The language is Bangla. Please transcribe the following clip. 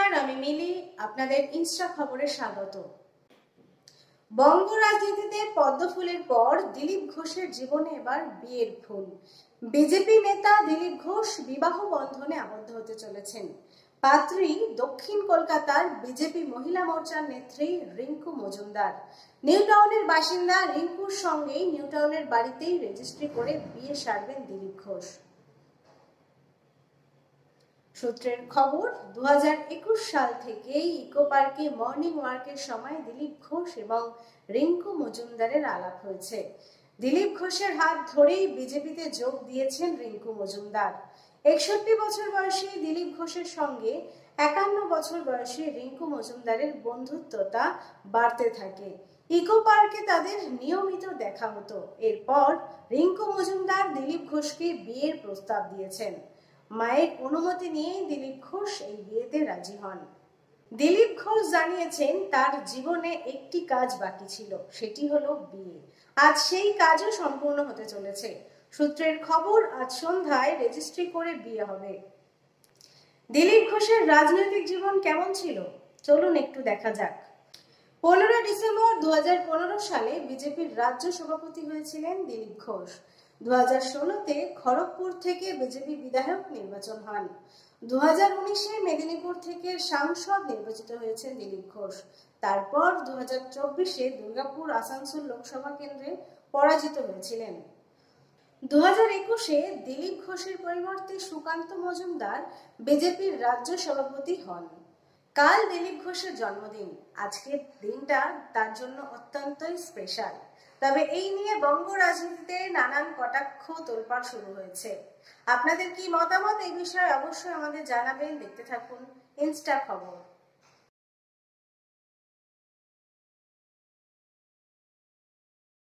নমস্কার, আমি মিলি। আপনাদের ইনস্টা খবরে স্বাগত। বঙ্গ রাজনীতিতে পদ্ম ফুলের পর দিলীপ ঘোষের জীবনে এবার বিয়ের ফুল। বিজেপি নেতা দিলীপ ঘোষ বিবাহ বন্ধনে আবদ্ধ হতে চলেছেন। পাত্রী দক্ষিণ কলকাতার বিজেপি মহিলা মোর্চার নেত্রী রিঙ্কু মজুমদার। নিউ টাউনের বাসিন্দা রিঙ্কুর সঙ্গেই নিউ টাউনের বাড়িতেই রেজিস্ট্রি করে বিয়ে সারবেন দিলীপ ঘোষ। সূত্রের খবর, 2021 সাল থেকে ইকো পার্কে মর্নিং ওয়ার্কের সময় দিলীপ ঘোষ এবং রিঙ্কু মজুমদারের আলাপ হয়েছে। দিলীপ ঘোষের হাত ধরেই বিজেপিতে যোগ দিয়েছেন রিঙ্কু মজুমদার। 61 বছর বয়সী দিলীপ ঘোষের সঙ্গে 51 বছর বয়সী রিঙ্কু মজুমদারের বন্ধুত্বতা বাড়তে থাকে। ইকো পার্কে তাদের নিয়মিত দেখা হতো। এরপর রিঙ্কু মজুমদার দিলীপ ঘোষকে বিয়ের প্রস্তাব দিয়েছেন। মায়ের অনুমতি নিয়েই দিলীপ ঘোষ এই বিয়েতে রাজি হন। দিলীপ ঘোষ জানিয়েছেন তার জীবনে একটি কাজ বাকি ছিল, সেটি হলো বিয়ে। আজ সেই কাজও সম্পূর্ণ হতে চলেছে। সূত্রের খবর, আজ সন্ধ্যায় রেজিস্ট্রি করে বিয়ে হবে। দিলীপ ঘোষের রাজনৈতিক জীবন কেমন ছিল চলুন একটু দেখা যাক। 15 ডিসেম্বর 2015 সালে বিজেপির রাজ্য সভাপতি হয়েছিলেন দিলীপ ঘোষ। 2016-তে খড়গপুর থেকে বিজেপি বিধায়ক নির্বাচন হন। 2019-এ মেদিনীপুর থেকে সাংসদ নির্বাচিত হয়েছেন দিলীপ ঘোষ। তারপর 2024-এ দুর্গাপুর আসানসোল লোকসভা কেন্দ্রে পরাজিত হয়েছিলেন। 2021-এ দিলীপ ঘোষের পরিবর্তে সুকান্ত মজুমদার বিজেপির রাজ্য সভাপতি হন। কাল দিলীপ ঘোষের জন্মদিন। আজকের দিনটা তার জন্য অত্যন্তই স্পেশাল। তবে এই নিয়ে বঙ্গ রাজনীতিতে নানান কটাক্ষ তোলপাড় শুরু হয়েছে। আপনাদের কি মতামত এই বিষয়ে অবশ্যই আমাদের জানাবেন। দেখতে থাকুন ইনস্টা খবর।